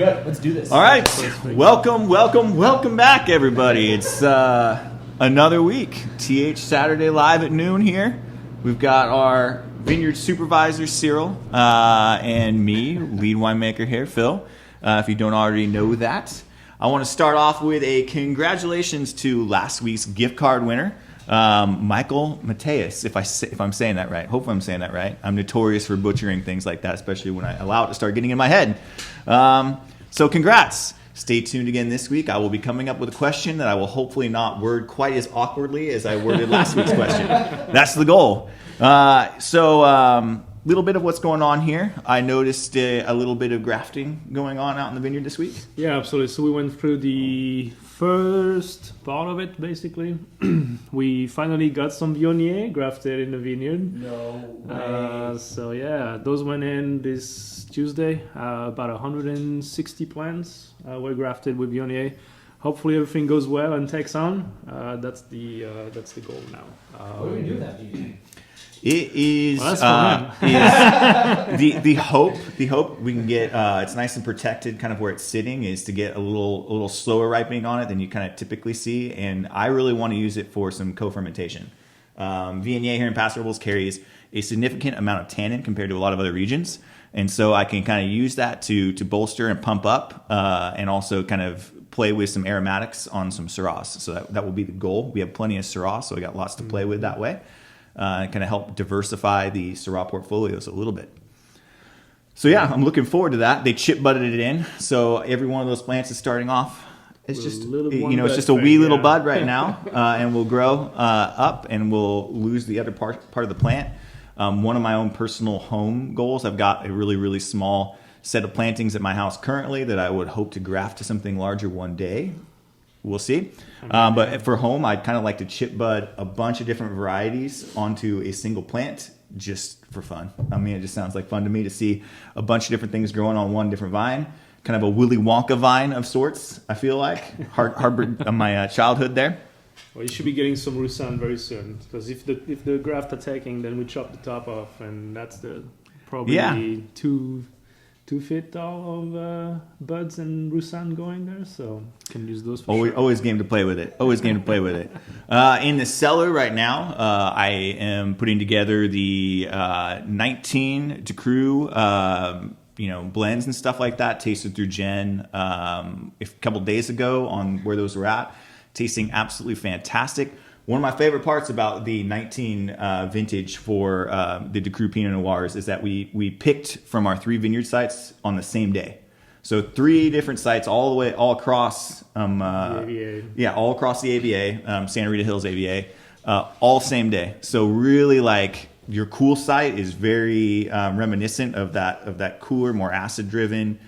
Good. Let's do this. All right. Welcome back, everybody. It's another week. TH Saturday Live at noon here. We've got our vineyard supervisor, Syrah, and me, lead winemaker here, Phil, if you don't already know that. I want to start off with a congratulations to last week's gift card winner, Michael Mateus, if I'm saying that right. Hopefully I'm saying that right. I'm notorious for butchering things like that, especially when I allow it to start getting in my head. So congrats. Stay tuned again this week. I will be coming up with a question that I will hopefully not word quite as awkwardly as I worded last week's question. That's the goal. Little bit of what's going on here. I noticed a little bit of grafting going on out in the vineyard this week. Yeah, absolutely. So we went through the first part of it, basically. We finally got some Viognier grafted in the vineyard. No way. Those went in this Tuesday. About 160 plants were grafted with Viognier. Hopefully everything goes well and takes on. That's the goal now. What do we do with that beauty? It is, the hope we can get. It's nice and protected, kind of where it's sitting, is to get a little slower ripening on it than you kind of typically see. And I really want to use it for some co-fermentation. Viognier here in Paso Robles carries a significant amount of tannin compared to a lot of other regions, and so I can kind of use that to bolster and pump up, and also kind of play with some aromatics on some Syrahs. So that will be the goal. We have plenty of Syrah, so we got lots to play with that way. Kind of help diversify the Syrah portfolios a little bit. So yeah, I'm looking forward to that. They chip budded it in, so every one of those plants is starting off. It's just it's just a wee little bud right now, and will grow up, and we'll lose the other part of the plant. One of my own personal home goals, I've got a really small set of plantings at my house currently that I would hope to graft to something larger one day. We'll see. But for home, I'd kind of like to chip bud a bunch of different varieties onto a single plant just for fun. I mean, it just sounds like fun to me to see a bunch of different things growing on one different vine. Kind of a Willy Wonka vine of sorts, I feel like. Harbored my childhood there. Well, you should be getting some Roussanne very soon, because if the graft are taking, then we chop the top off, and that's the probably 2 feet tall of buds and Roussanne going there, so can use those for sure. Always game to play with it. In the cellar right now, I am putting together the 19 DeCru, blends and stuff like that, tasted through Jen a couple days ago on where those were at. Tasting absolutely fantastic. One of my favorite parts about the 19 vintage for the DeCru Pinot Noirs is that we picked from our 3 vineyard sites on the same day. So 3 different sites all across the AVA. Yeah, all across the AVA, Santa Rita Hills AVA, all same day. So really, like, your cool site is very reminiscent of that cooler, more acid driven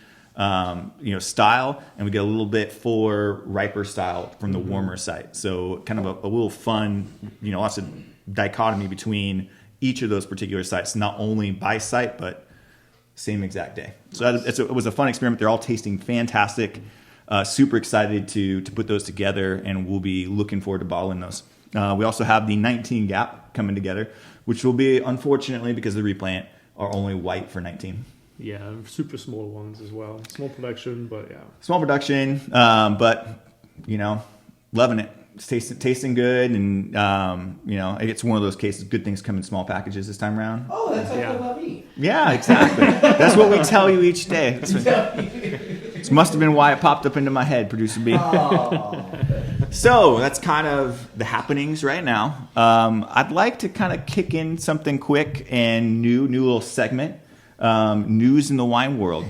style, and we get a little bit fuller, riper style from the warmer site. So kind of a little fun, lots of dichotomy between each of those particular sites, not only by site, but same exact day. So it was a fun experiment. They're all tasting fantastic. Super excited to put those together, and we'll be looking forward to bottling those. We also have the 19 Gap coming together, which will be, unfortunately, because of the replant, are only white for 19. Yeah, super small ones as well. Small production, but yeah. Small production, but, loving it. It's tasting good, and, it's one of those cases, good things come in small packages this time around. Oh, that's like about me. Yeah, exactly. That's what we tell you each day. This must have been why it popped up into my head, Producer B. Oh. So that's kind of the happenings right now. I'd like to kind of kick in something quick and new little segment. News in the wine world,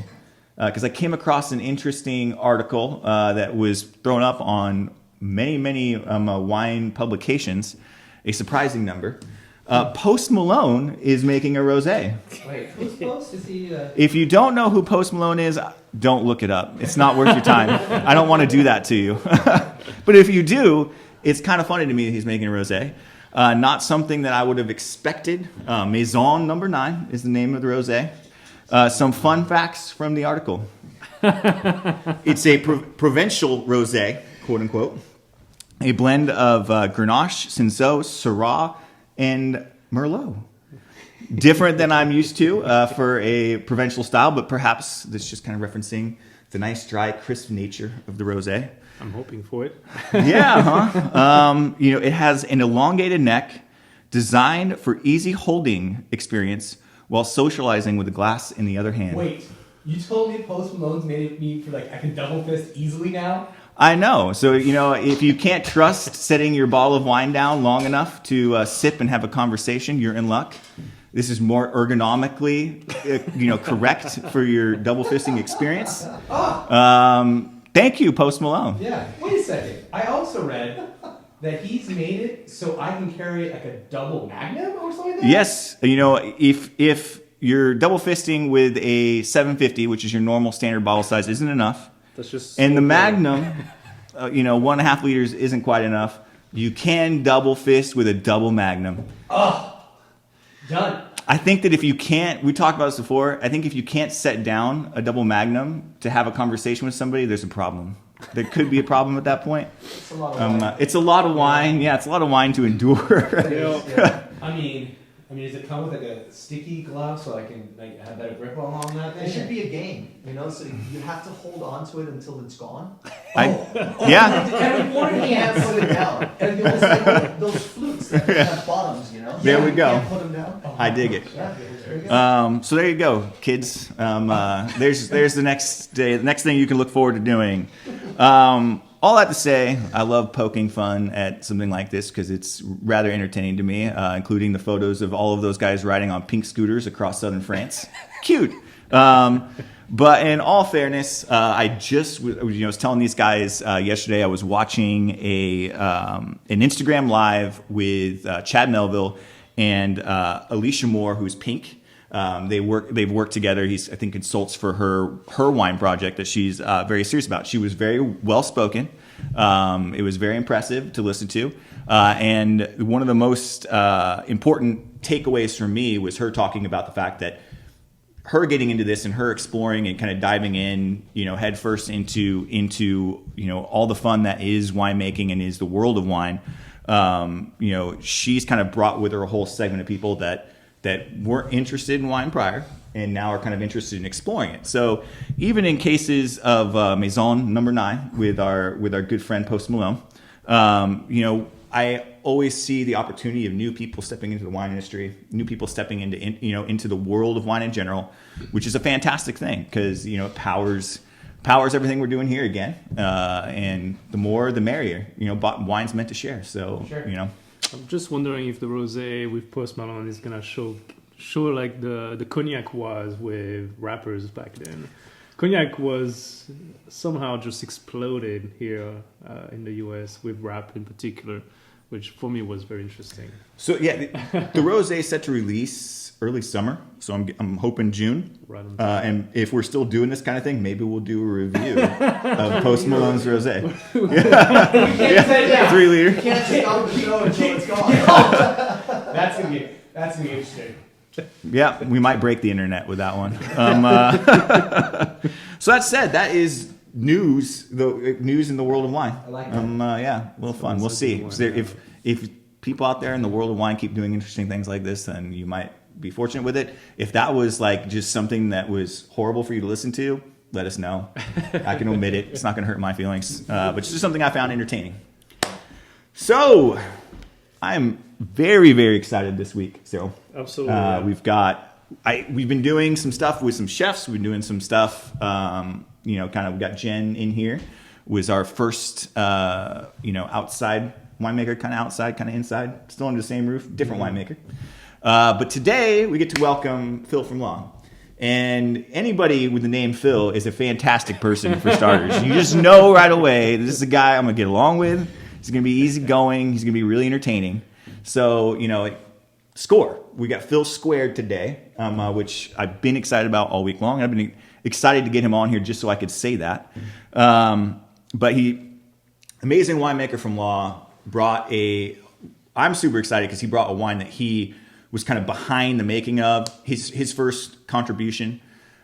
because I came across an interesting article that was thrown up on many wine publications, a surprising number. Post Malone is making a rosé. Wait, who's Post? Is he? If you don't know who Post Malone is, don't look it up. It's not worth your time. I don't want to do that to you. But if you do, it's kind of funny to me that he's making a rosé. Not something that I would have expected. Maison Number 9 is the name of the rosé. Some fun facts from the article. It's a provincial rosé, quote unquote. A blend of Grenache, Cinsault, Syrah, and Merlot. Different than I'm used to for a provincial style, but perhaps this is just kind of referencing the nice, dry, crisp nature of the rosé. I'm hoping for it. Yeah, huh? It has an elongated neck, designed for easy holding experience while socializing with a glass in the other hand. Wait, you told me Post Malone's made me feel like I can double fist easily now? I know. So, if you can't trust setting your bottle of wine down long enough to sip and have a conversation, you're in luck. This is more ergonomically, correct for your double fisting experience. Thank you, Post Malone. Yeah. Wait a second. I also read that he's made it so I can carry it like a double magnum or something like that? Yes. If you're double fisting with a 750, which is your normal standard bottle size, isn't enough. That's just And the Magnum, 1.5 liters isn't quite enough. You can double fist with a double Magnum. Oh, done. I think that if you can't, we talked about this before, I think if you can't set down a double Magnum to have a conversation with somebody, there's a problem. There could be a problem at that point. It's a lot of wine. It's a lot of wine. Yeah, it's a lot of wine to endure. Yeah. I mean, does it come with like a sticky glove so I can have better grip on that thing? It should be a game, so you have to hold on to it until it's gone. Yeah. Every morning you can't put it down. And you'll see those flutes that have bottoms, There we go. You can't put them down. I dig it. Yeah, there you go. So there you go, kids. There's the next day. The next thing you can look forward to doing. All that to say, I love poking fun at something like this because it's rather entertaining to me, including the photos of all of those guys riding on pink scooters across southern France. Cute. But in all fairness, I just was telling these guys yesterday I was watching an Instagram live with Chad Melville and Alicia Moore, who's Pink. They've worked together. He, I think, consults for her wine project that she's very serious about. She was very well spoken. It was very impressive to listen to. And one of the most important takeaways for me was her talking about the fact that her getting into this and her exploring and kind of diving in, head first into all the fun that is winemaking and is the world of wine. She's kind of brought with her a whole segment of people that weren't interested in wine prior and now are kind of interested in exploring it. So even in cases of Maison number 9 with our good friend Post Malone, I always see the opportunity of new people stepping into the wine industry, new people stepping into the world of wine in general, which is a fantastic thing because it powers everything we're doing here again, and the more the merrier. Wine's meant to share, so Sure. I'm just wondering if the rosé with Post Malone is gonna show like the cognac was with rappers back then. Cognac was somehow just exploded here in the US with rap in particular, which for me was very interesting. So yeah, the rosé is set to release early summer, so I'm hoping June. Right on time. And if we're still doing this kind of thing, maybe we'll do a review of Post Malone's rosé. We can't say that. 3 liter. You can't stop the show until it's gone. That's gonna be interesting. Yeah, we might break the internet with that one. So that said, that is news. The news in the world of wine. I like that. Yeah, a little fun. We'll see. So if people out there in the world of wine keep doing interesting things like this, then you might be fortunate with it. If that was like just something that was horrible for you to listen to, let us know. I can omit it. It's not going to hurt my feelings. But it's just something I found entertaining. So I am very, very excited this week. So Absolutely. we've been doing some stuff with some chefs. We've been doing some stuff. We got Jen in here. Was our first outside winemaker, kind of outside, kind of inside, still under the same roof, different winemaker. But today we get to welcome Phil from Long. And anybody with the name Phil is a fantastic person for starters. You just know right away, this is a guy I'm going to get along with. He's going to be easygoing. He's going to be really entertaining. So, score. We got Phil squared today, which I've been excited about all week long. I've been excited to get him on here just so I could say that. But amazing winemaker from Law, I'm super excited because he brought a wine that he was kind of behind the making of, his first contribution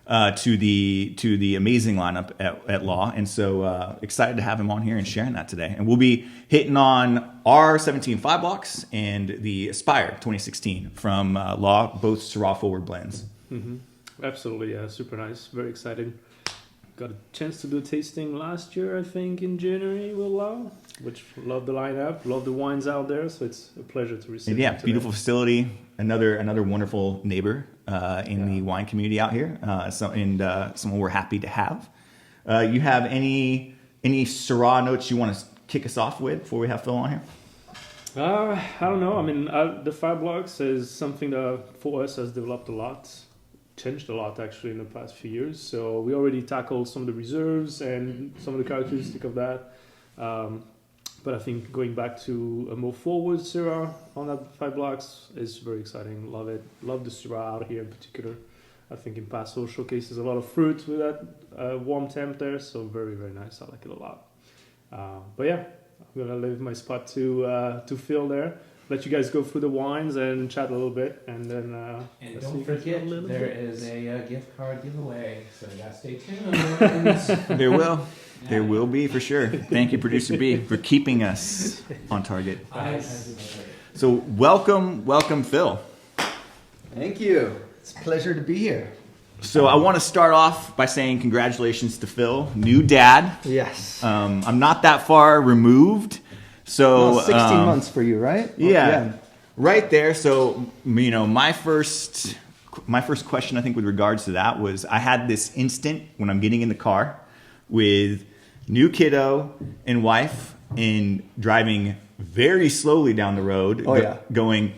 to the amazing lineup at Law. And so excited to have him on here and sharing that today. And we'll be hitting on our 17 5 blocks and the Aspire 2016 from Law, both Syrah forward blends. Mm-hmm. Absolutely, yeah, super nice, very exciting. got a chance to do a tasting last year, I think, in January with Lau, which love the lineup, love the wines out there. So it's a pleasure to receive. And yeah, them today. beautiful facility. Another wonderful neighbor in the wine community out here. Someone we're happy to have. You have any Syrah notes you want to kick us off with before we have Phil on here? I don't know. I mean, the 5 blocks is something that for us has developed a lot, changed a lot actually in the past few years. So we already tackled some of the reserves and some of the characteristics of that. But I think going back to a more forward Syrah on that 5 blocks is very exciting. Love it. Love the Syrah out here in particular. I think in Paso showcases a lot of fruit with that warm temp there. So very, very nice. I like it a lot. But yeah. I'm gonna leave my spot to Phil there. Let you guys go through the wines and chat a little bit, and then. And don't forget, there is a gift card giveaway, so you gotta stay tuned. There will be for sure. Thank you, Producer B, for keeping us on target. So welcome, Phil. Thank you. It's a pleasure to be here. So I want to start off by saying congratulations to Phil, new dad. Yes. I'm not that far removed, so Well, 16 months for you, right? Yeah, right there. So my first question I think with regards to that was I had this instant when I'm getting in the car with new kiddo and wife and driving very slowly down the road. Going,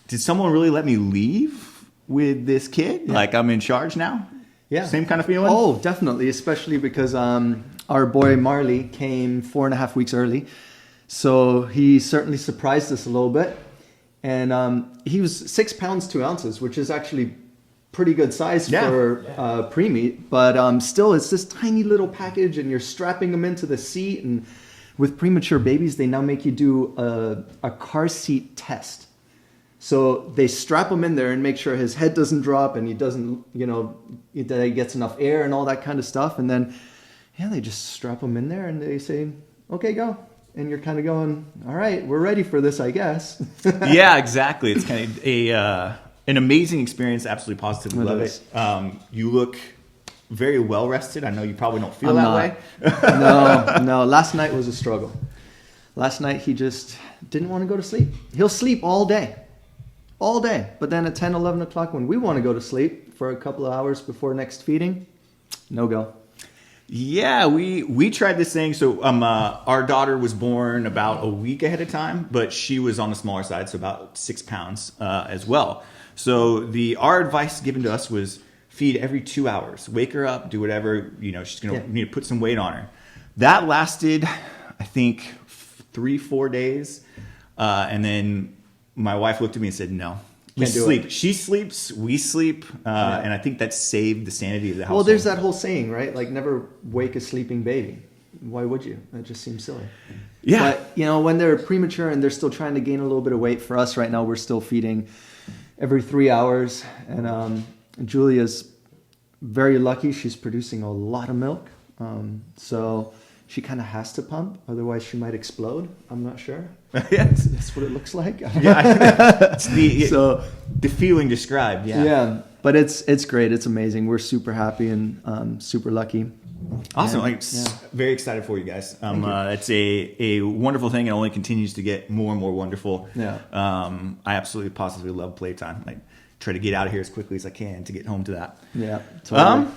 did someone really let me leave with this kid? Yeah. Like I'm in charge now? Yeah. Same kind of feeling? Oh, definitely. Especially because our boy Marley came 4.5 weeks early. So he certainly surprised us a little bit. And he was 6 pounds, 2 ounces, which is actually pretty good size for pre-meat. But still, it's this tiny little package and you're strapping them into the seat. And with premature babies, they now make you do a car seat test. So they strap him in there and make sure his head doesn't drop and he doesn't, that he gets enough air and all that kind of stuff. And then, they just strap him in there and they say, okay, go. And you're kind of going, all right, we're ready for this, I guess. Yeah, exactly. It's kind of an amazing experience. Absolutely positively love it. You look very well rested. I know you probably don't feel that way. No. Last night was a struggle. Last night he just didn't want to go to sleep. He'll sleep all day. But then at 10, 11 o'clock when we want to go to sleep for a couple of hours before next feeding, no go. Yeah, we tried this thing. So our daughter was born about a week ahead of time, but she was on the smaller side, so about 6 pounds as well. So our advice given to us was feed every 2 hours. Wake her up, do whatever, she's going to need to put some weight on her. That lasted, I think, 3-4 days. And then my wife looked at me and said, no, we sleep. She sleeps, we sleep. And I think that saved the sanity of the household. Well, there's that whole saying, right? Like never wake a sleeping baby. Why would you? That just seems silly. Yeah. But, when they're premature and they're still trying to gain a little bit of weight, for us right now, we're still feeding every 3 hours. And Julia's very lucky. She's producing a lot of milk. So she kind of has to pump. Otherwise, she might explode. I'm not sure. That's what it looks like. It's the feeling described. Yeah. But it's great. It's amazing. We're super happy and super lucky. Awesome. Very excited for you guys. It's a wonderful thing and only continues to get more and more wonderful. Yeah. I absolutely positively love playtime. Try to get out of here as quickly as I can to get home to that. Yeah. Totally.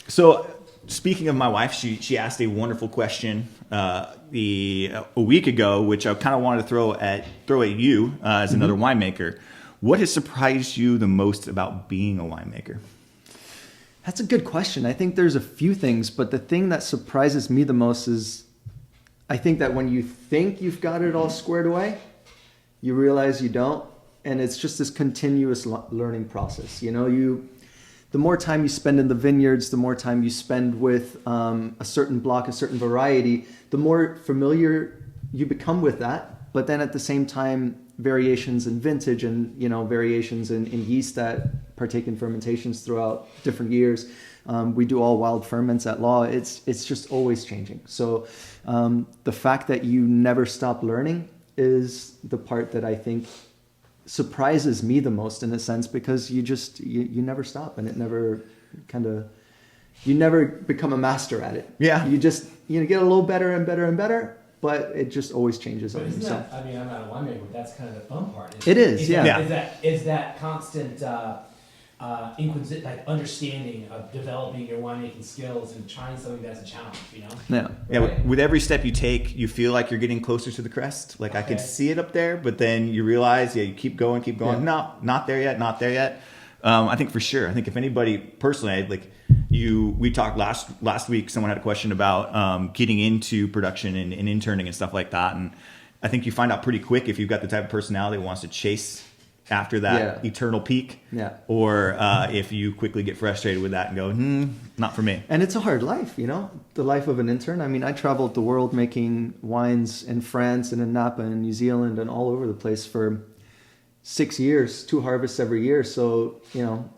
So speaking of my wife, she asked a wonderful question a week ago, which I kind of wanted to throw at you as another winemaker. What has surprised you the most about being a winemaker? That's a good question. I think there's a few things, but the thing that surprises me the most is I think that when you think you've got it all squared away, you realize you don't. And it's just this continuous learning process. The more time you spend in the vineyards, the more time you spend with a certain block, a certain variety, the more familiar you become with that. But then at the same time, variations in vintage and variations in yeast that partake in fermentations throughout different years. We do all wild ferments at Law. It's just always changing. So the fact that you never stop learning is the part that I think surprises me the most in a sense, because you never stop and it never kind of you never become a master at it. Yeah. You just, get a little better and better and better, but it just always changes But on isn't you. that, I mean, I'm not a winemaker, but that's kind of the fun part. It is, yeah. Is that constant like understanding of developing your winemaking skills and trying something that's a challenge, Yeah. Yeah, Right? with every step you take, you feel like you're getting closer to the crest. Like I could see it up there, but then you realize, you keep going. Yeah. No, not there yet. I think for sure. I think if anybody personally, we talked last week. Someone had a question about getting into production and interning and stuff like that, and I think you find out pretty quick if you've got the type of personality that wants to chase after that eternal peak, or if you quickly get frustrated with that and go, not for me. And it's a hard life, the life of an intern. I mean, I traveled the world making wines in France and in Napa and New Zealand and all over the place for 6 years, 2 harvests every year. So,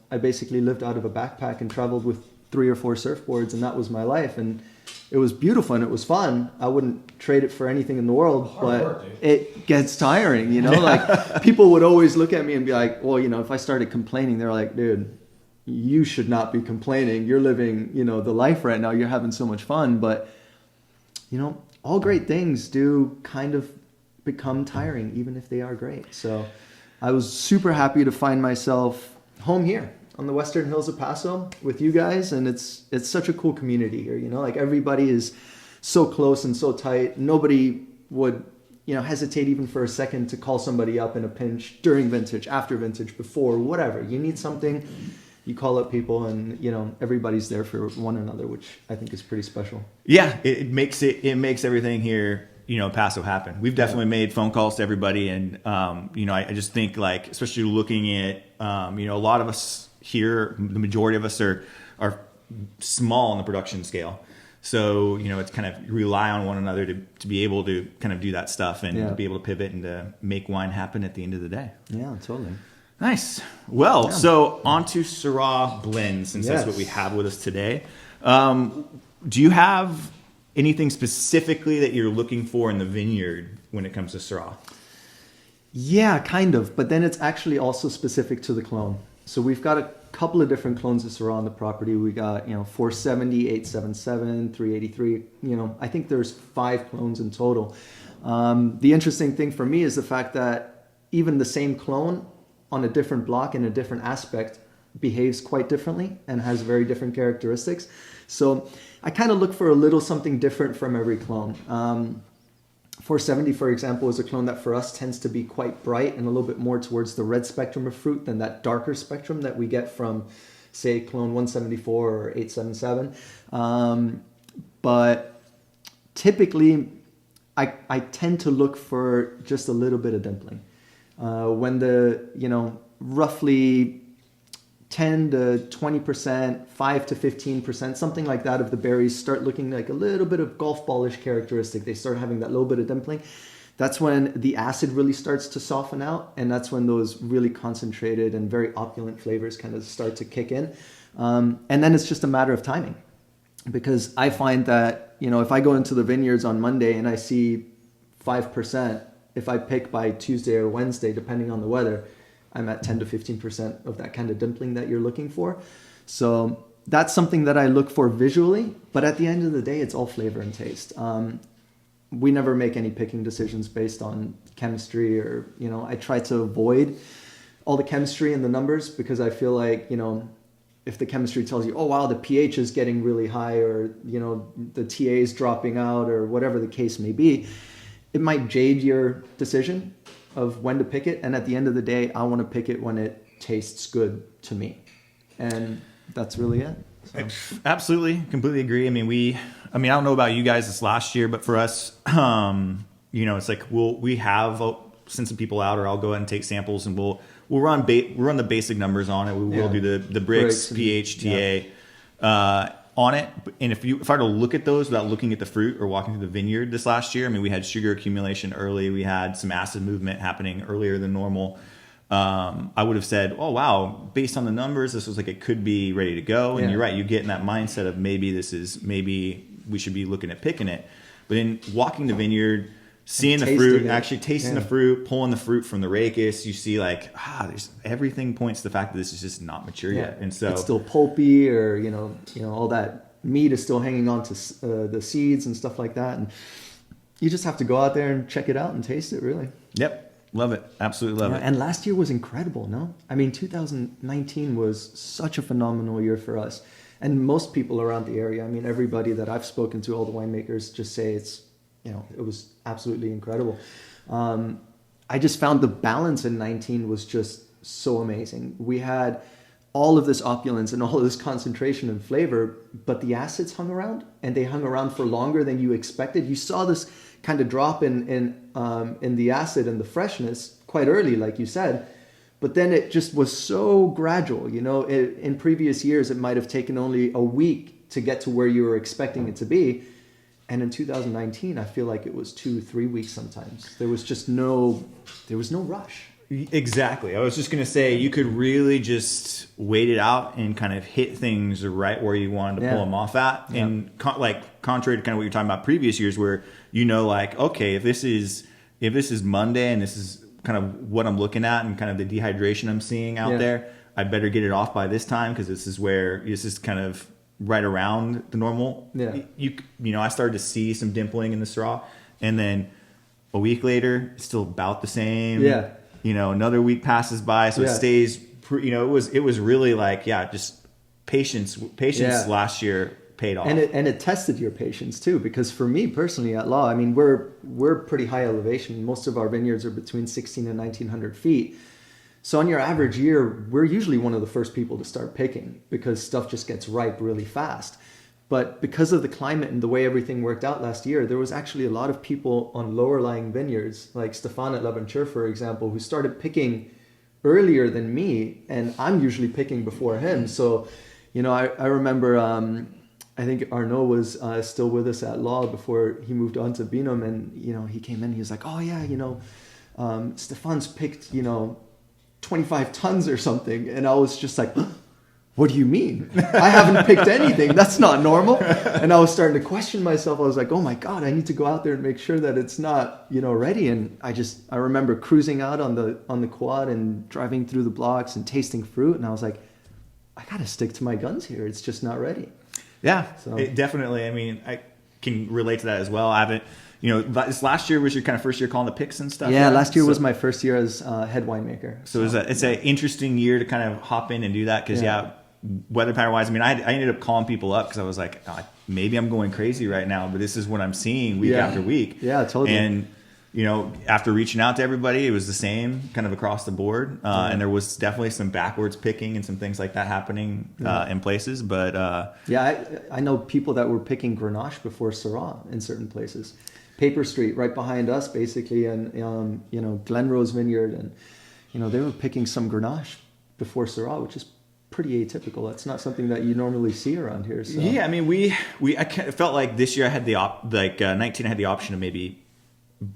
I basically lived out of a backpack and traveled with 3 or 4 surfboards, and that was my life. And it was beautiful and it was fun. I wouldn't trade it for anything in the world, but it gets tiring, Like people would always look at me and be like, well, if I started complaining, they're like, dude, you should not be complaining. You're living, the life right now. You're having so much fun. But, all great things do kind of become tiring, even if they are great. So I was super happy to find myself home here on the Western Hills of Paso with you guys, and it's such a cool community here. Like everybody is so close and so tight. Nobody would hesitate even for a second to call somebody up in a pinch during vintage, after vintage, before, whatever. You need something, you call up people, and everybody's there for one another, which I think is pretty special. Yeah, it makes everything here, Paso happen. We've definitely made phone calls to everybody, and I just think, like, especially looking at a lot of us here, the majority of us are small on the production scale. So, it's kind of rely on one another to be able to kind of do that stuff and to be able to pivot and to make wine happen at the end of the day. Yeah, totally. Nice. Well, so on to Syrah blends, since that's what we have with us today. Do you have anything specifically that you're looking for in the vineyard when it comes to Syrah? Yeah, kind of. But then it's actually also specific to the clone. So we've got a couple of different clones of Syrah on the property. We got, 470, 877, 383. I think there's 5 clones in total. The interesting thing for me is the fact that even the same clone on a different block in a different aspect behaves quite differently and has very different characteristics. So I kind of look for a little something different from every clone. 470, for example, is a clone that for us tends to be quite bright and a little bit more towards the red spectrum of fruit than that darker spectrum that we get from, say, clone 174 or 877. But typically, I tend to look for just a little bit of dimpling. When the, roughly 10 to 20%, 5 to 15%, something like that of the berries start looking like a little bit of golf ballish characteristic. They start having that little bit of dimpling. That's when the acid really starts to soften out, and that's when those really concentrated and very opulent flavors kind of start to kick in. And then it's just a matter of timing, because I find that, if I go into the vineyards on Monday and I see 5%, if I pick by Tuesday or Wednesday, depending on the weather, I'm at 10 to 15% of that kind of dimpling that you're looking for. So that's something that I look for visually, but at the end of the day, it's all flavor and taste. We never make any picking decisions based on chemistry or, I try to avoid all the chemistry and the numbers, because I feel like, if the chemistry tells you, oh, wow, the pH is getting really high, or, the TA is dropping out, or whatever the case may be, it might jade your decision of when to pick it. And at the end of the day, I want to pick it when it tastes good to me. And that's really it. So. Absolutely. Completely agree. I don't know about you guys this last year, but for us, it's like I'll send some people out, or I'll go ahead and take samples, and we'll run the basic numbers on it. We will do the bricks, pH, TA, on it. And if I were to look at those without looking at the fruit or walking through the vineyard this last year, we had sugar accumulation early. We had some acid movement happening earlier than normal. I would have said, oh, wow, based on the numbers, this was like it could be ready to go. And you're right. You get in that mindset of maybe we should be looking at picking it. But in walking the vineyard, seeing the tasting fruit, it. actually tasting the fruit, pulling the fruit from the rachis, you see like, there's everything points to the fact that this is just not mature yet. And so it's still pulpy, or all that meat is still hanging on to the seeds and stuff like that. And you just have to go out there and check it out and taste it, really. Yep. Love it. Absolutely love it. And last year was incredible, no? I mean, 2019 was such a phenomenal year for us. And most people around the area, I mean, everybody that I've spoken to, all the winemakers, just say it was absolutely incredible. I just found the balance in 19 was just so amazing. We had all of this opulence and all of this concentration and flavor, but the acids hung around, and they hung around for longer than you expected. You saw this kind of drop in the acid and the freshness quite early, like you said, but then it just was so gradual. In previous years, it might have taken only a week to get to where you were expecting it to be. And in 2019, I feel like it was 2-3 weeks sometimes. There was no rush. Exactly. I was just going to say, you could really just wait it out and kind of hit things right where you wanted to pull them off at. Yeah. And contrary to kind of what you're talking about previous years, where like, okay, if this is Monday and this is kind of what I'm looking at and kind of the dehydration I'm seeing out there, I better get it off by this time, because this is kind of right around the normal. Yeah. I started to see some dimpling in the Syrah, and then a week later, it's still about the same. Yeah. Another week passes by, so it stays. It was really like, just patience. Patience last year paid off, and it tested your patience too. Because for me personally, at Law, I mean, we're pretty high elevation. Most of our vineyards are between 1,600 and 1,900 feet. So on your average year, we're usually one of the first people to start picking, because stuff just gets ripe really fast. But because of the climate and the way everything worked out last year, there was actually a lot of people on lower lying vineyards, like Stefan at L'Aventure, for example, who started picking earlier than me, and I'm usually picking before him. So, I remember, I think Arnaud was still with us at Law before he moved on to Binum, and, he came in, he was like, oh yeah, Stefan's picked, 25 tons or something. And I was just like, what do you mean? I haven't picked anything. That's not normal. And I was starting to question myself. I was like, oh my God, I need to go out there and make sure that it's not, ready. And I remember cruising out on the quad and driving through the blocks and tasting fruit. And I was like, I got to stick to my guns here. It's just not ready. Yeah, definitely. I mean, I can relate to that as well. I haven't, this last year was your kind of first year calling the picks and stuff. Yeah, right? Last year was my first year as head winemaker. So it's an interesting year to kind of hop in and do that, because weather pattern wise, I mean, I ended up calling people up because I was like, maybe I'm going crazy right now, but this is what I'm seeing week after week. Yeah, totally. And after reaching out to everybody, it was the same kind of across the board, and there was definitely some backwards picking and some things like that happening in places. But I know people that were picking Grenache before Syrah in certain places. Paper Street, right behind us, basically, and Glenrose Vineyard, and they were picking some Grenache before Syrah, which is pretty atypical. That's not something that you normally see around here. So. Yeah, I mean, I felt like this year I had 19 I had the option of maybe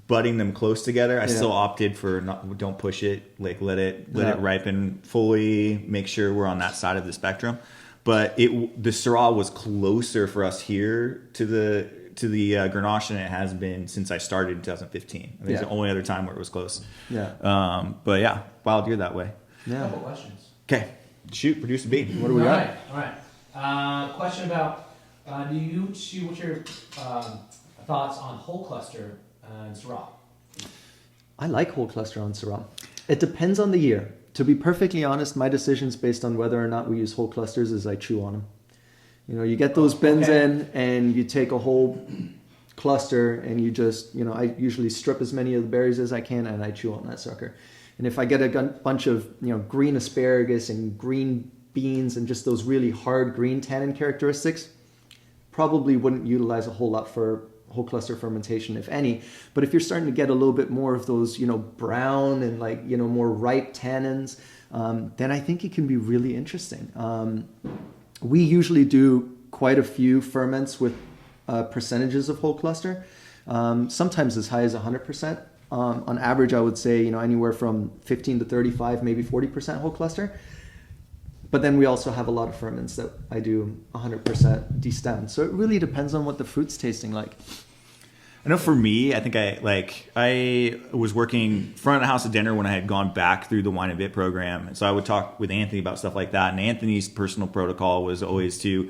budding them close together. I still opted for don't push it, like let it ripen fully, make sure we're on that side of the spectrum. But the Syrah was closer for us here to the Grenache than it has been since I started in 2015. I think it's the only other time where it was close. Yeah. But yeah, wild year that way. A Yeah. couple questions. Okay, shoot, producer B. What do we got? All right. Question about what's your thoughts on whole cluster and Syrah? I like whole cluster on Syrah. It depends on the year. To be perfectly honest, my decisions based on whether or not we use whole clusters is I chew on them. You get those bins in and you take a whole cluster and you just, I usually strip as many of the berries as I can and I chew on that sucker. And if I get a bunch of, green asparagus and green beans and just those really hard green tannin characteristics, probably wouldn't utilize a whole lot for whole cluster fermentation, if any. But if you're starting to get a little bit more of those, brown and more ripe tannins, then I think it can be really interesting. We usually do quite a few ferments with percentages of whole cluster, sometimes as high as 100%. On average, I would say, anywhere from 15 to 35, maybe 40% whole cluster. But then we also have a lot of ferments that I do 100% destemmed. So it really depends on what the fruit's tasting like. I know for me, I think I was working front of the house at dinner when I had gone back through the Wine and Bit program. And so I would talk with Anthony about stuff like that. And Anthony's personal protocol was always to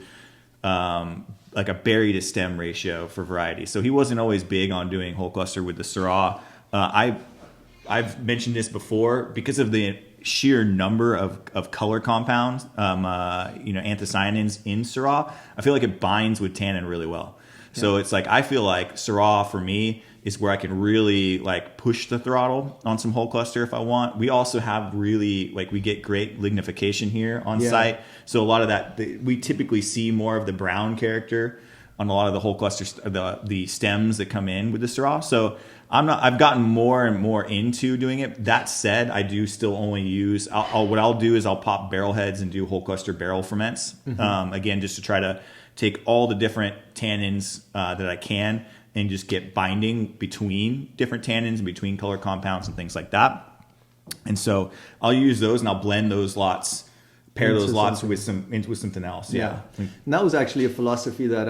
like a berry to stem ratio for variety. So he wasn't always big on doing whole cluster with the Syrah. I've mentioned this before because of the sheer number of color compounds, anthocyanins in Syrah. I feel like it binds with tannin really well. So it's like, I feel like Syrah for me is where I can really like push the throttle on some whole cluster if I want. We also have really we get great lignification here on site. So a lot of that, we typically see more of the brown character on a lot of the whole clusters, the stems that come in with the Syrah. So I've gotten more and more into doing it. That said, I do still only use, what I'll do is I'll pop barrel heads and do whole cluster barrel ferments. Again, just to try to take all the different tannins that I can and just get binding between different tannins and between color compounds and things like that. And so I'll use those and I'll blend those lots, pair those lots with something else. Yeah. And that was actually a philosophy that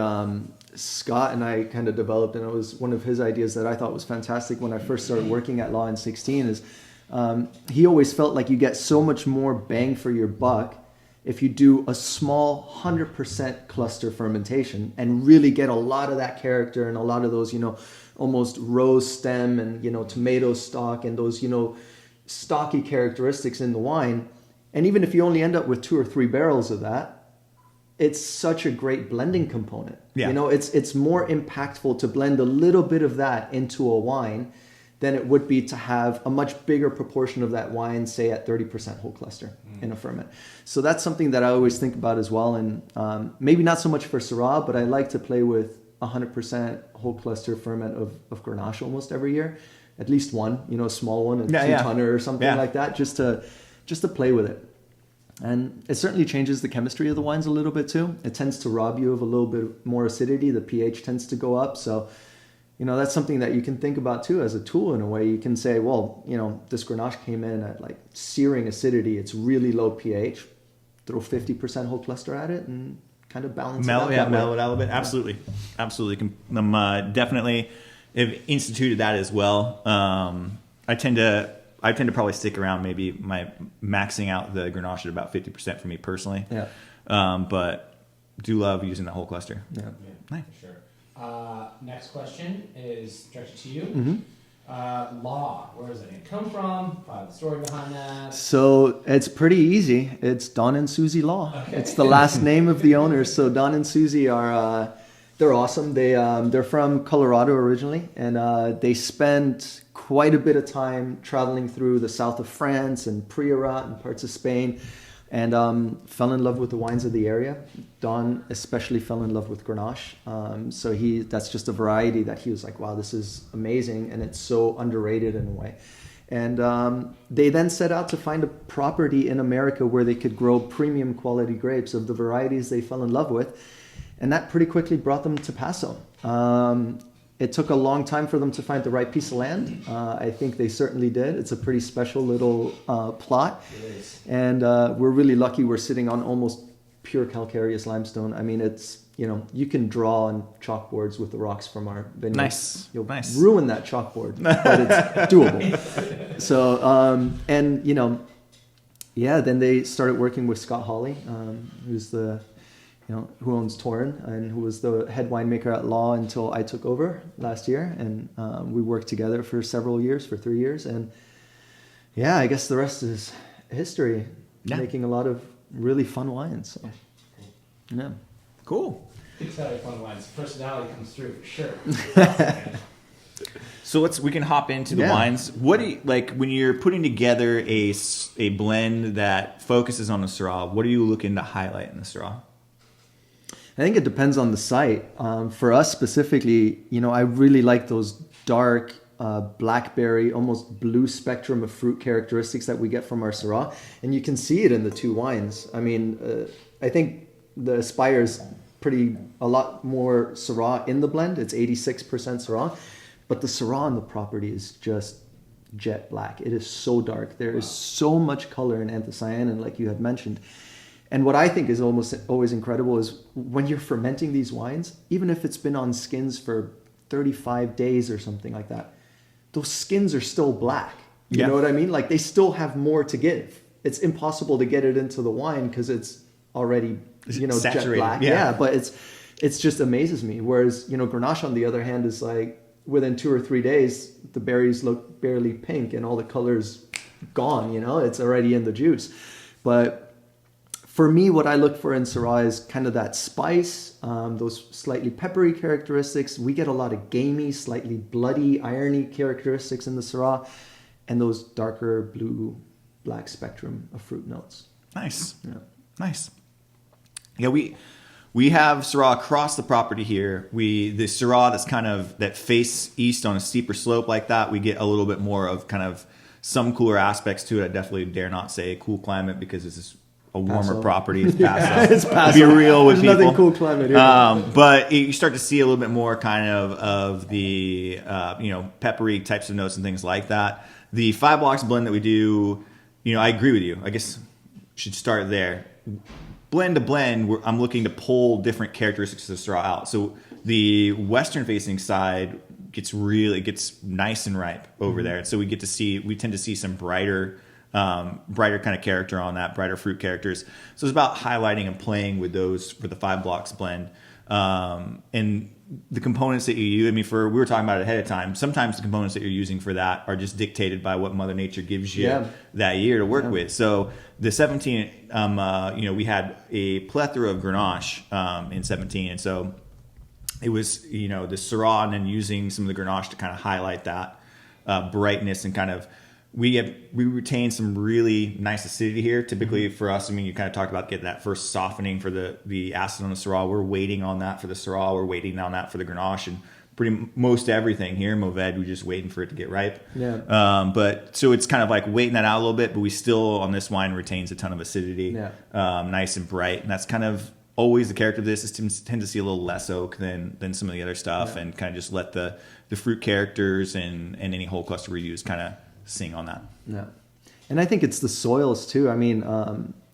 Scott and I kind of developed, and it was one of his ideas that I thought was fantastic when I first started working at Law in 16 is he always felt like you get so much more bang for your buck if you do a small 100% cluster fermentation and really get a lot of that character and a lot of those, almost rose stem and, tomato stock and those, stocky characteristics in the wine. And even if you only end up with 2 or 3 barrels of that, it's such a great blending component. Yeah. It's more impactful to blend a little bit of that into a wine than it would be to have a much bigger proportion of that wine, say at 30% whole cluster in a ferment. So that's something that I always think about as well. And maybe not so much for Syrah, but I like to play with 100% whole cluster ferment of Grenache almost every year. At least one, a small one, a 2-tonner or something like that, just to play with it. And it certainly changes the chemistry of the wines a little bit too. It tends to rob you of a little bit more acidity. The pH tends to go up. So, that's something that you can think about too as a tool in a way. You can say, well, this Grenache came in at like searing acidity. It's really low pH. Throw 50% whole cluster at it and kind of balance it out. Mellow it out a little bit. Absolutely. I'm definitely have instituted that as well. I tend to probably stick around maybe maxing out the Grenache at about 50% for me personally. Yeah. But do love using the whole cluster. Yeah. Nice. For sure. Next question is directed to you. Mm-hmm. Law, where does it come from? The story behind that. So it's pretty easy. It's Don and Susie Law. Okay. It's the last name of the owners. So Don and Susie are they're awesome. They're from Colorado originally, and they spent quite a bit of time traveling through the south of France and Priorat and parts of Spain, and fell in love with the wines of the area. Don especially fell in love with Grenache. So that's just a variety that he was like, wow, this is amazing, and it's so underrated in a way. And they then set out to find a property in America where they could grow premium quality grapes of the varieties they fell in love with. And that pretty quickly brought them to Paso. It took a long time for them to find the right piece of land. I think they certainly did. It's a pretty special little plot. It is. And we're really lucky we're sitting on almost pure calcareous limestone. I mean, it's, you can draw on chalkboards with the rocks from our vineyard. Nice. You'll Nice. ruin that chalkboard, but it's doable. So, then they started working with Scott Hawley, who's who owns Torrin and who was the head winemaker at Law until I took over last year. And we worked together for several years, for 3 years. And I guess the rest is history. Yeah. Making a lot of really fun wines. So. Yeah. Cool. Exciting fun wines. Personality comes through for sure. So we can hop into the wines. What do you like when you're putting together a blend that focuses on the Syrah? What are you looking to highlight in the Syrah? I think it depends on the site. For us specifically, I really like those dark blackberry, almost blue spectrum of fruit characteristics that we get from our Syrah. And you can see it in the two wines. I mean, I think the Aspire's a lot more Syrah in the blend. It's 86% Syrah. But the Syrah on the property is just jet black. It is so dark. There is so much color in anthocyanin, like you had mentioned. And what I think is almost always incredible is when you're fermenting these wines, even if it's been on skins for 35 days or something like that, those skins are still black. You Yeah. know what I mean? Like they still have more to give. It's impossible to get it into the wine because it's already, you know, jet Saturated, black. yeah. But it's just amazes me. Whereas, you know, Grenache on the other hand is like within 2 or 3 days, the berries look barely pink and all the color's gone, you know, it's already in the juice. But for me, what I look for in Syrah is kind of that spice, those slightly peppery characteristics. We get a lot of gamey, slightly bloody, irony characteristics in the Syrah, and those darker blue, black spectrum of fruit notes. Nice. Yeah. Nice. Yeah, we have Syrah across the property here. The Syrah that's kind of that face east on a steeper slope like that, we get a little bit more of kind of some cooler aspects to it. I definitely dare not say cool climate because this is a warmer Paso. property. It's Paso. It's Paso. To be real with There's people. nothing cool climate here. But you start to see a little bit more kind of the you know, peppery types of notes and things like that. The 5 blocks blend that we do, you know, I agree with you. I guess should start there. Blend to blend, I'm looking to pull different characteristics of the Syrah out. So the western facing side gets nice and ripe over there. And so we tend to see some brighter kind of character on that, brighter fruit characters. So it's about highlighting and playing with those for the 5 blocks blend. And the components that you use, I mean, we were talking about it ahead of time. Sometimes the components that you're using for that are just dictated by what Mother Nature gives you that year to work with. So the 17, you know, we had a plethora of Grenache in 17, and so it was, you know, the Syrah and then using some of the Grenache to kind of highlight that brightness and kind of. We retain some really nice acidity here. Typically for us, I mean, you kind of talked about getting that first softening for the acid on the Syrah. We're waiting on that for the Syrah. We're waiting on that for the Grenache, and most everything here, Mourvèdre, we're just waiting for it to get ripe. Yeah. But so it's kind of like waiting that out a little bit, but we still on this wine retains a ton of acidity. Yeah. Nice and bright, and that's kind of always the character of this is tend to see a little less oak than some of the other stuff, and kind of just let the fruit characters and any whole cluster we use kind of sing on that. Yeah. And I think it's the soils too. I mean,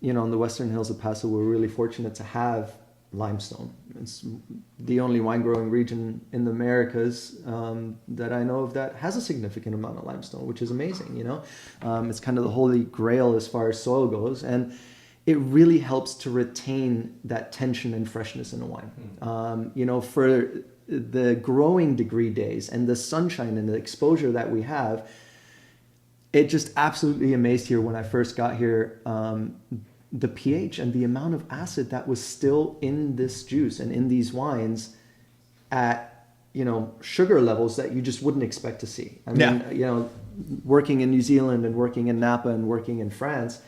you know, in the Western Hills of Paso, we're really fortunate to have limestone. It's the only wine growing region in the Americas that I know of that has a significant amount of limestone, which is amazing, you know. It's kind of the holy grail as far as soil goes. And it really helps to retain that tension and freshness in a wine. You know, for the growing degree days and the sunshine and the exposure that we have, it just absolutely amazed here when I first got here, the pH and the amount of acid that was still in this juice and in these wines at, you know, sugar levels that you just wouldn't expect to see. I mean, you know, working in New Zealand and working in Napa and working in France,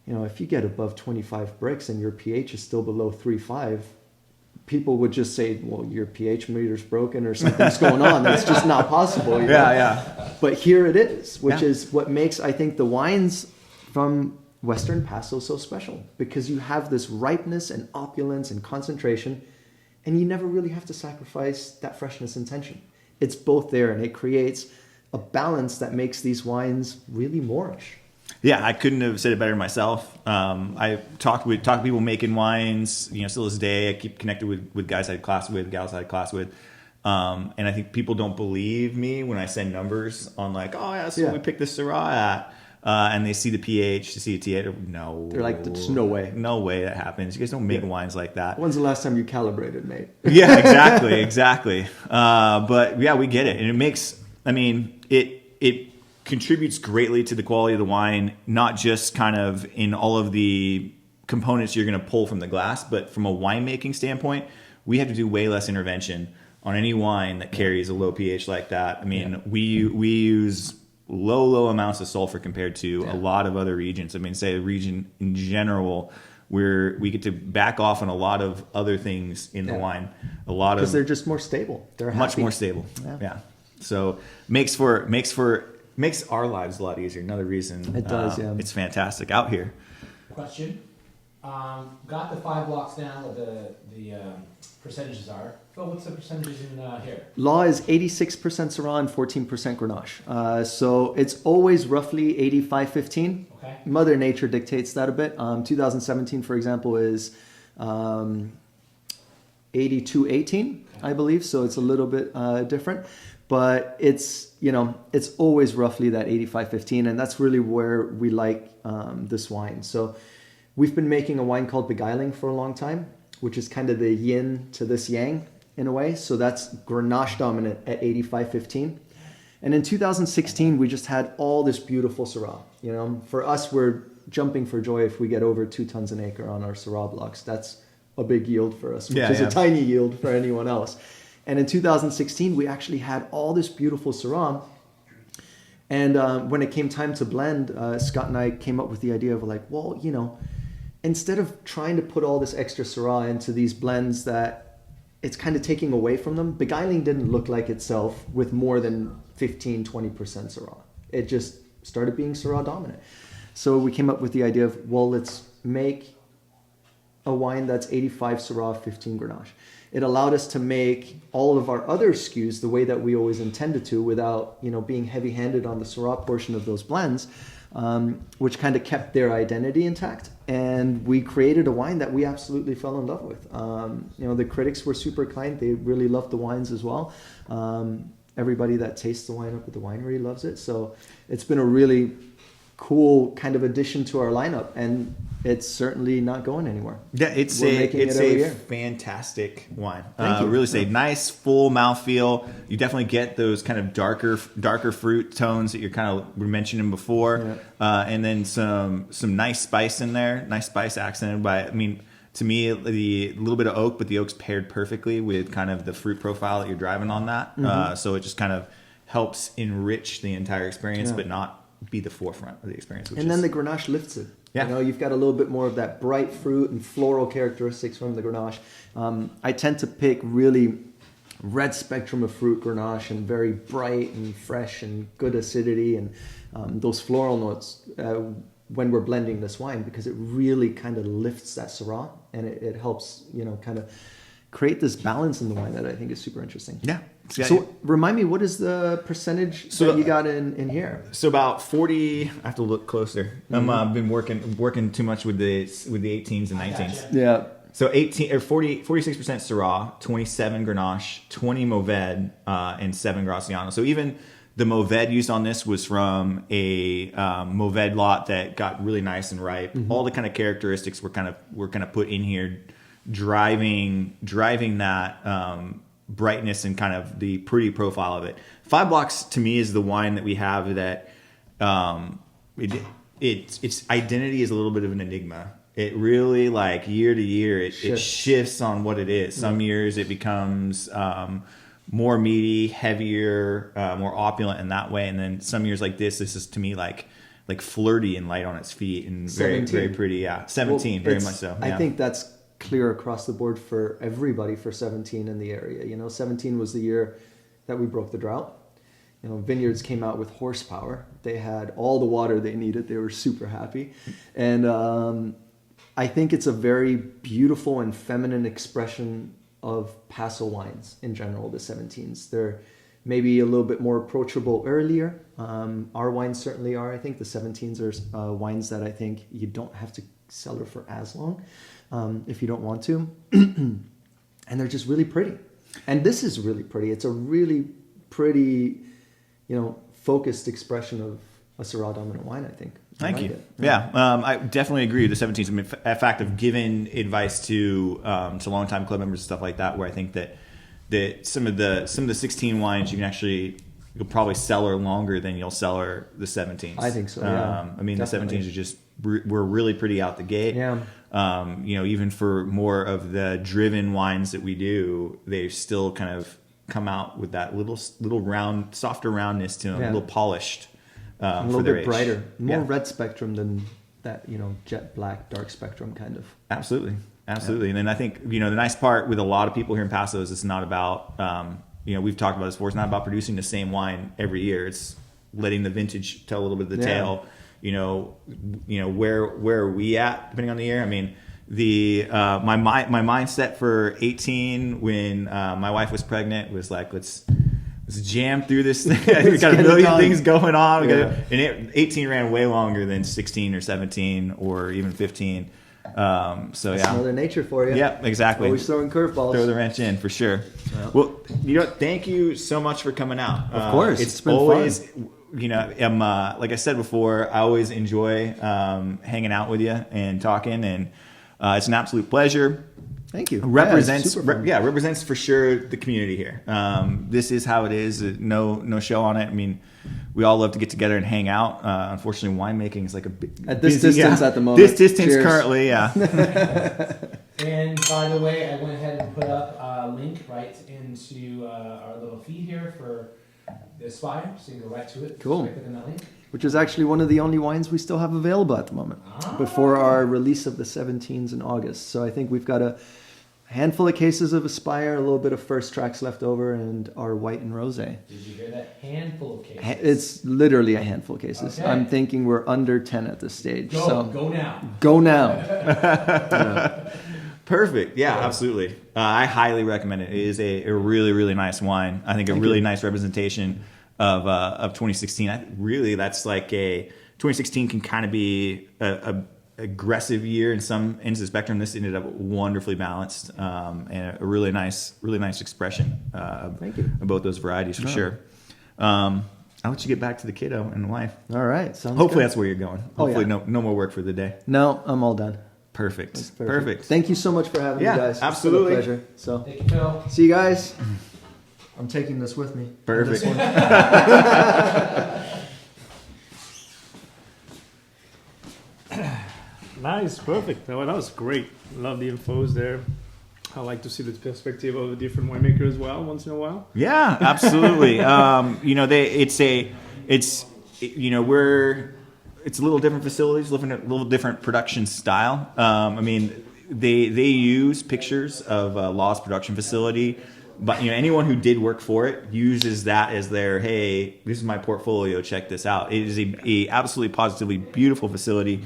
you know, if you get above 25 bricks and your pH is still below 3.5, people would just say, well, your pH meter's broken or something's going on. That's just not possible. You know? Yeah. But here it is, which is what makes, I think, the wines from Western Paso so special, because you have this ripeness and opulence and concentration, and you never really have to sacrifice that freshness and tension. It's both there, and it creates a balance that makes these wines really Moorish. Yeah, I couldn't have said it better myself. I talked to people making wines, you know, still this day. I keep connected with guys I had class with, gals I had class with. And I think people don't believe me when I send numbers on like, oh, yeah, so we picked the Syrah at. And they see the pH, they see the TH. No. They're like, there's no way. No way that happens. You guys don't make wines like that. When's the last time you calibrated, mate? Yeah, exactly. But yeah, we get it. And it makes, I mean, it contributes greatly to the quality of the wine, not just kind of in all of the components you're going to pull from the glass, but from a winemaking standpoint, we have to do way less intervention on any wine that carries a low pH like that. I mean, we use low amounts of sulfur compared to a lot of other regions. I mean, say a region in general where we get to back off on a lot of other things in the wine. Because they're just more stable. They're happy. Much more stable. Yeah. So makes our lives a lot easier. Another reason it does. It's fantastic out here. Question. Got the 5 blocks down, what the percentages are. Phil, what's the percentages in here? Law is 86% Syrah and 14% Grenache. So it's always roughly 85-15. Okay. Mother Nature dictates that a bit. 2017, for example, is 82-18, I believe. So it's a little bit different, but it's always roughly that 85-15, and that's really where we like this wine. So we've been making a wine called Beguiling for a long time, which is kind of the yin to this yang in a way. So that's Grenache dominant at 85-15. And in 2016, we just had all this beautiful Syrah. For us, we're jumping for joy if we get over 2 tons an acre on our Syrah blocks. That's a big yield for us, which is a tiny yield for anyone else. And in 2016, we actually had all this beautiful Syrah. And when it came time to blend, Scott and I came up with the idea of like, well, instead of trying to put all this extra Syrah into these blends that it's kind of taking away from them, Beguiling didn't look like itself with more than 15-20% Syrah. It just started being Syrah dominant. So we came up with the idea of, well, let's make a wine that's 85 Syrah, 15 Grenache. It allowed us to make all of our other SKUs the way that we always intended to, without being heavy-handed on the Syrah portion of those blends, which kind of kept their identity intact. And we created a wine that we absolutely fell in love with. The critics were super kind. They really loved the wines as well. Everybody that tastes the wine up at the winery loves it. So it's been a really cool kind of addition to our lineup, and it's certainly not going anywhere. Yeah, it's a fantastic wine. Thank you. Really say nice full mouthfeel. You definitely get those kind of darker fruit tones that you're kind of were mentioning before, and then some nice spice in there. Nice spice accented by. To me, the little bit of oak, but the oak's paired perfectly with kind of the fruit profile that you're driving on that. Mm-hmm. So it just kind of helps enrich the entire experience, but not be the forefront of the experience. Then the Grenache lifts it. Yeah. You've got a little bit more of that bright fruit and floral characteristics from the Grenache. I tend to pick really red spectrum of fruit Grenache, and very bright and fresh and good acidity, and those floral notes when we're blending this wine, because it really kind of lifts that Syrah, and it helps kind of create this balance in the wine that I think is super interesting. Yeah. So remind me, what is the percentage that you got in here? So about 40. I have to look closer. I've been working too much with the 18s and 19s. Yeah. So 46% Syrah, 27 Grenache, 20 Mourvèdre, and 7 Graciano. So even the Mourvèdre used on this was from a Mourvèdre lot that got really nice and ripe. Mm-hmm. All the kind of characteristics were kind of put in here, driving that brightness and kind of the pretty profile of it. 5 Blocks to me is the wine that we have that its identity is a little bit of an enigma. It really, like, year to year, it shifts on what it is. Some years it becomes more meaty, heavier, more opulent in that way, and then some years like this is to me like flirty and light on its feet and very 17. very pretty. Yeah, 17, very much so. Yeah. I think that's clear across the board for everybody for 17 in the area. 17 was the year that we broke the drought. Vineyards came out with horsepower. They had all the water they needed. They were super happy. And I think it's a very beautiful and feminine expression of Paso wines in general, the 17s. They're maybe a little bit more approachable earlier. Our wines certainly are. I think the 17s are wines that I think you don't have to cellar for as long if you don't want to. And they're just really pretty. And this is really pretty. It's a really pretty, focused expression of a Syrah dominant wine, I think. Thank you. Yeah, I definitely agree with the 17s. I mean, a fact of giving advice to longtime club members and stuff like that, where I think that some of the 16 wines you'll probably cellar longer than you'll cellar the 17s. I think so. Yeah. I mean, definitely. The 17s were really pretty out the gate. Yeah. Even for more of the driven wines that we do, they still kind of come out with that little round, softer roundness to them, a little polished. A little bit brighter, more red spectrum than that, jet black, dark spectrum kind of. Absolutely. And then I think, the nice part with a lot of people here in Paso is it's not about, we've talked about this before, it's not about producing the same wine every year. It's letting the vintage tell a little bit of the tale. Where are we at depending on the year? I mean, my mindset for 18 when my wife was pregnant was like, let's jam through this thing. We got a million things going on. 18 ran way longer than 16 or 17 or even 15. So That's yeah, Mother Nature for you. yeah, exactly. Always throwing curveballs. Throw the wrench in for sure. Yeah. Well, thank you so much for coming out. Of course, it's it's been always, fun. Like I said before, I always enjoy hanging out with you and talking, and it's an absolute pleasure. Thank you. Represents, Yeah, represents for sure the community here. This is how it is. No show on it. I mean, we all love to get together and hang out. Unfortunately, winemaking is like a at this busy, distance at the moment. This distance Cheers. currently, yeah. And by the way, I went ahead and put up a link right into our little feed here for the Aspire, so you can go right to it. Cool. Right within that link. Which is actually one of the only wines we still have available at the moment. Before our release of the 17s in August. So I think we've got a handful of cases of Aspire, a little bit of first tracks left over, and our white and rosé. Did you hear that? Handful of cases. It's literally a handful of cases. Okay. I'm thinking we're under 10 at this stage. Go now. Go now. Yeah. Perfect. Yeah, absolutely. I highly recommend it. It is a really, really nice wine. I think a really nice representation of 2016. Really, that's like 2016 can kind of be a aggressive year in some ends of the spectrum. This ended up wonderfully balanced and a really nice expression Thank you. of both those varieties for sure. I'll let you get back to the kiddo and the wife. All right. Sounds Hopefully good. that's where you're going. Oh, Hopefully yeah. no more work for the day. No, I'm all done. Perfect. Perfect. Thank you so much for having Yeah, me, guys. absolutely. It's been a pleasure. So, Thank you, Phil. see you guys. I'm taking this with me. Perfect. This one. Nice, perfect. That was great. Love the infos there. I like to see the perspective of a different winemaker as well once in a while. Yeah, absolutely. It's a little different facilities, a little different production style. I mean, they use pictures of Law's production facility, but anyone who did work for it uses that as their, hey, this is my portfolio, check this out. It is a absolutely positively beautiful facility,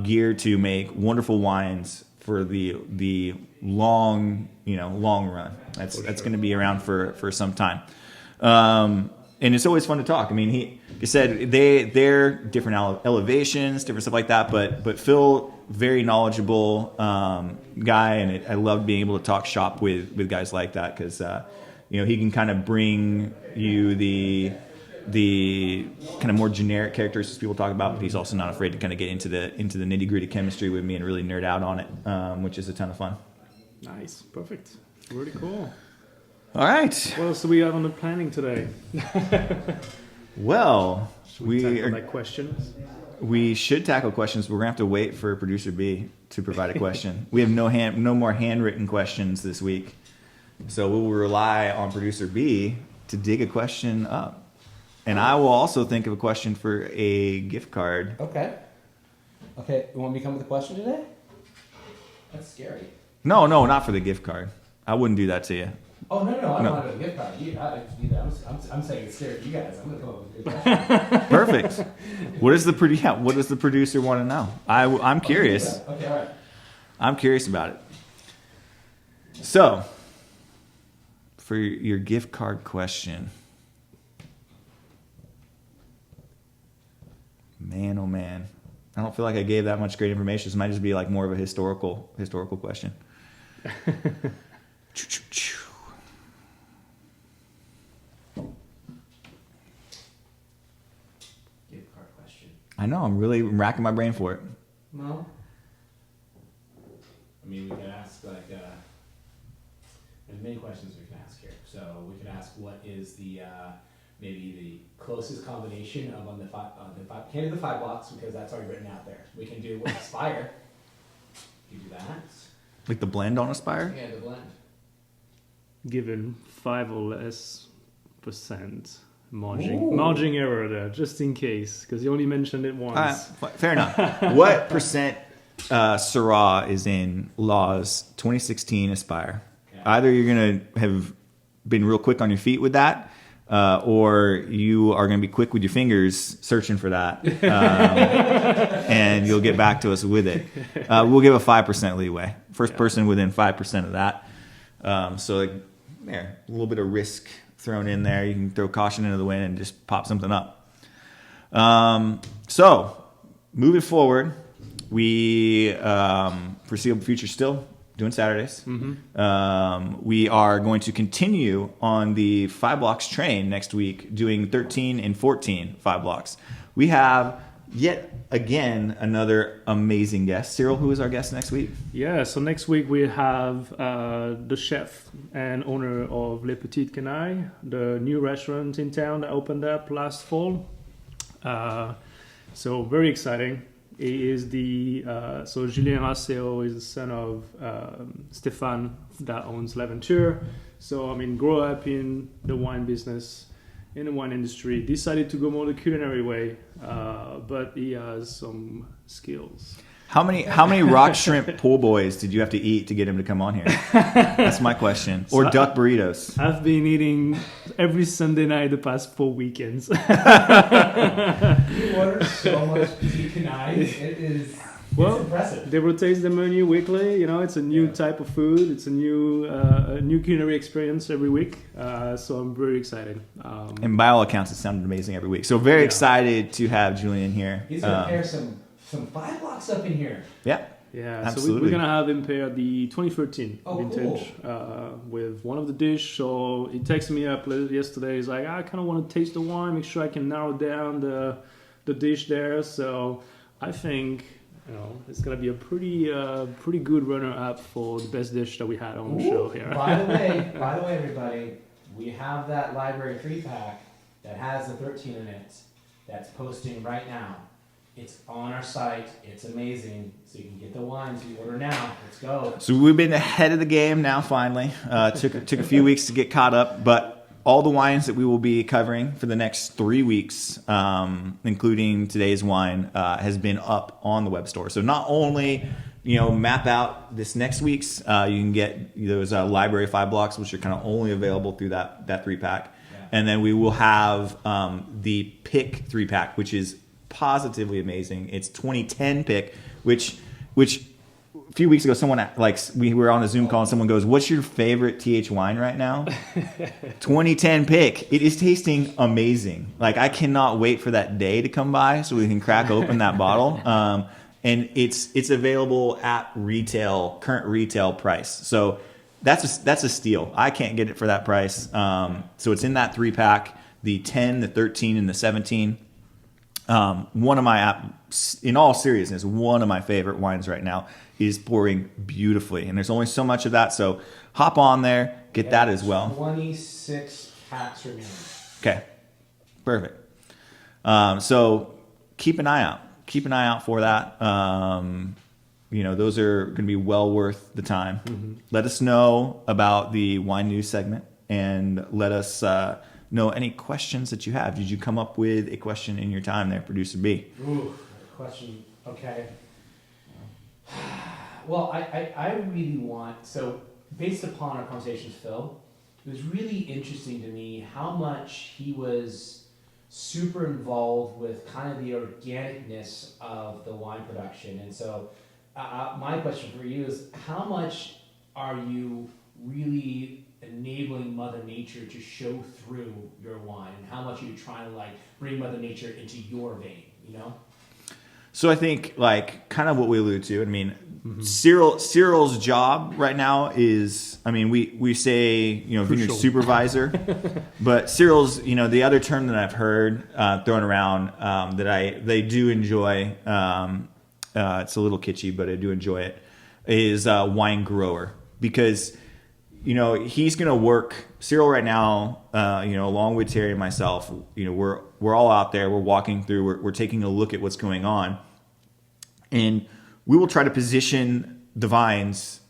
geared to make wonderful wines for the long run. That's going to be around for some time. And it's always fun to talk. I mean, he said they're different elevations, different stuff like that. But Phil, very knowledgeable guy, and I love being able to talk shop with guys like that because he can kind of bring you the kind of more generic characteristics people talk about, but he's also not afraid to kind of get into the nitty gritty chemistry with me and really nerd out on it, which is a ton of fun. Nice, perfect, really cool. All right. What else do we have on the planning today? Well, we should tackle questions. We're gonna have to wait for producer B to provide a question. We have no more handwritten questions this week, so we will rely on producer B to dig a question up. And I will also think of a question for a gift card. Okay. You want me to come with a question today? That's scary. No, not for the gift card. I wouldn't do that to you. Oh, no, I don't want to gift card. I'm saying it's scary for you guys. I'm going to come up with a good question. Perfect. What does the producer want to know? I'm curious. Okay, all right. I'm curious about it. So, for your gift card question, man, oh man, I don't feel like I gave that much great information. This might just be like more of a historical question. Gift card question. I know, I'm really racking my brain for it. No. I mean, we could ask there's many questions we can ask here. So we could ask what is the maybe the closest combination of on the five. Can't do the 5 blocks because that's already written out there. We can do what's Aspire. You do that. Like the blend on Aspire? Yeah, the blend. given 5 or less % margin error there, just in case, because you only mentioned it once. Fair enough. What percent Syrah is in Law's 2016 Aspire? Okay. Either you're going to have been real quick on your feet with that, or you are going to be quick with your fingers searching for that, and you'll get back to us with it. We'll give a 5% leeway. First person within 5% of that. So there, a little bit of risk thrown in there. You can throw caution into the wind and just pop something up. So moving forward, We foreseeable future still doing Saturdays. We are going to continue on the 5 blocks train next week, doing 13 and 14 5 blocks. We have yet again another amazing guest. Cyril, who is our guest next week? Yeah, so next week we have the chef and owner of Les Petites Canailles, the new restaurant in town that opened up last fall. So very exciting. He is so Julien Rasseo is the son of Stéphane that owns L'Aventure. So I mean, grew up in the wine business, in the wine industry, decided to go more the culinary way, but he has some skills. How many rock shrimp po' boys did you have to eat to get him to come on here? That's my question. Or duck burritos. I've been eating every Sunday night the past 4 weekends. You order so much Petite Canaille. It's impressive. They rotate the menu weekly. You know, it's a new type of food. It's a new culinary experience every week. So I'm very excited. And by all accounts, it sounded amazing every week. So very excited to have Julian here. He's going to pair some 5 blocks up in here. Yeah. Yeah, absolutely. So we're gonna have him pair the 2013 vintage cool. with one of the dish. So he texted me up yesterday. He's like, I kind of want to taste the wine, make sure I can narrow down the dish there. So I think it's gonna be a pretty good runner up for the best dish that we had on the show here. By the way, everybody, we have that library 3-pack that has the 13 in it. That's posting right now. It's on our site. It's amazing. So you can get the wines you order now. Let's go. So we've been ahead of the game now. Finally, took a few weeks to get caught up, but all the wines that we will be covering for the next 3 weeks, including today's wine, has been up on the web store. So not only map out this next week's, you can get those library 5 blocks, which are kind of only available through that 3-pack, and then we will have the pick 3-pack, which is positively amazing. It's 2010 pick, which a few weeks ago someone we were on a Zoom call and someone goes, "What's your favorite TH wine right now?" 2010 pick. It is tasting amazing. Like, I cannot wait for that day to come by so we can crack open that bottle. And it's available at current retail price. So that's a steal. I can't get it for that price. So it's in that 3-pack, the 10, the 13, and the 17. One of my, in all seriousness, one of my favorite wines right now is pouring beautifully, and there's only so much of that. So hop on there, get that as well. 26 packs remaining. Okay, perfect. So keep an eye out. Keep an eye out for that. Those are going to be well worth the time. Mm-hmm. Let us know about the wine news segment, and let us know any questions that you have. Did you come up with a question in your time there, Producer B? Ooh, question. Okay. Well, I really want, so based upon our conversations, Phil, it was really interesting to me how much he was super involved with kind of the organicness of the wine production. And so my question for you is, how much are you really enabling Mother Nature to show through your wine, and how much are you trying to bring Mother Nature into your vein, So I think kind of what we allude to. I mean, Cyril's job right now is, we say vineyard supervisor, but Cyril's the other term that I've heard thrown around that they do enjoy. It's a little kitschy, but I do enjoy it. Is wine grower, because he's going to work. Cyril right now, along with Terry and myself, we're all out there. We're walking through. We're taking a look at what's going on, and we will try to position the vines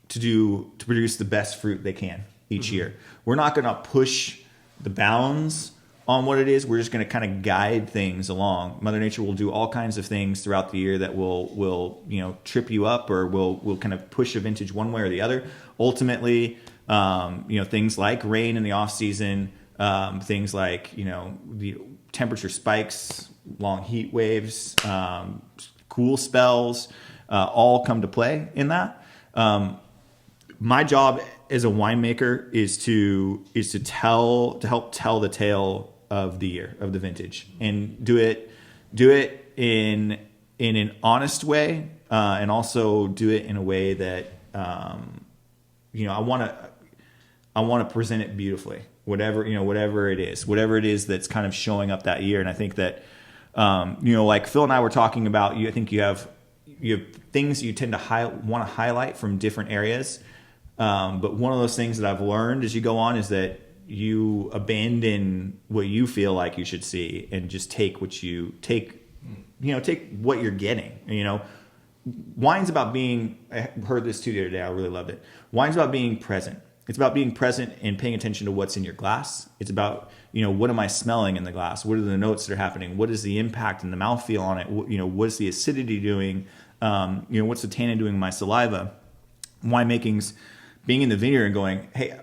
to produce the best fruit they can each year. We're not going to push the bounds on what it is. We're just going to kind of guide things along. Mother Nature will do all kinds of things throughout the year that will trip you up, or will kind of push a vintage one way or the other. Ultimately, things like rain in the off season, things like the temperature spikes, long heat waves, cool spells, all come to play in that. My job as a winemaker is to help tell the tale of the year, of the vintage, and do it in in an honest way, and also do it in a way that I want to present it beautifully. Whatever it is that's kind of showing up that year. And I think that like Phil and I were talking about, I think you have things you tend to want to highlight from different areas. But one of those things that I've learned as you go on is that you abandon what you feel like you should see and just take what you're getting. Wine's about being, I heard this too the other day, I really loved it. Wine's about being present. It's about being present and paying attention to what's in your glass. It's about, what am I smelling in the glass? What are the notes that are happening? What is the impact and the mouthfeel on it? What is the acidity doing? What's the tannin doing in my saliva? Winemaking's being in the vineyard and going, hey,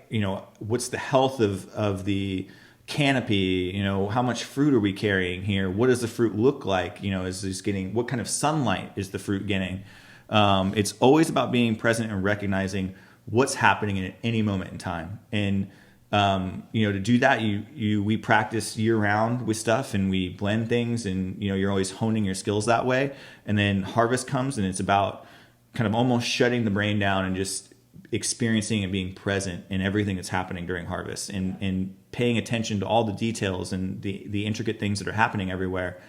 what's the health of the canopy? How much fruit are we carrying here? What does the fruit look like? Is this getting, what kind of sunlight is the fruit getting? It's always about being present and recognizing what's happening at any moment in time. And, to do that, we practice year round with stuff and we blend things and, you're always honing your skills that way. And then harvest comes and it's about kind of almost shutting the brain down and just experiencing and being present in everything that's happening during harvest and paying attention to all the details and the intricate things that are happening everywhere.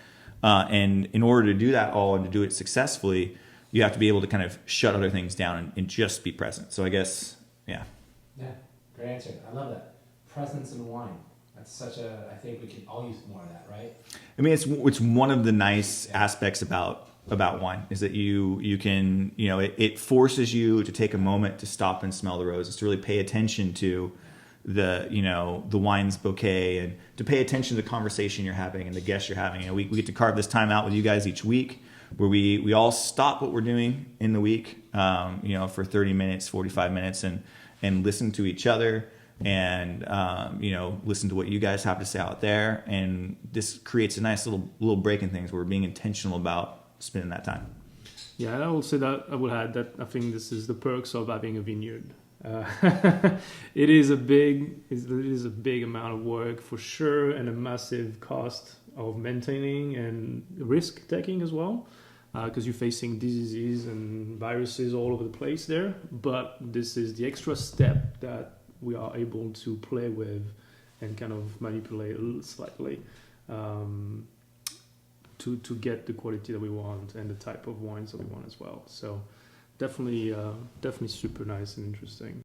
And in order to do that all and to do it successfully, you have to be able to kind of shut other things down and just be present. So I guess, yeah. Yeah, great answer. I love that. Presence in wine. That's I think we can all use more of that, right? I mean, it's one of the nice aspects about wine is that you can, it forces you to take a moment to stop and smell the roses, to really pay attention to the wine's bouquet and to pay attention to the conversation you're having and the guests you're having. We get to carve this time out with you guys each week where we all stop what we're doing in the week, for 30 minutes, 45 minutes and listen to each other and, listen to what you guys have to say out there. And this creates a nice little break in things where we're being intentional about spending that time. Yeah, and I will say that I will add that I think this is the perks of having a vineyard. It is a big amount of work for sure, and a massive cost of maintaining and risk taking as well, because you're facing diseases and viruses all over the place there. But this is the extra step that we are able to play with and kind of manipulate slightly. To get the quality that we want and the type of wines that we want as well. So definitely super nice and interesting.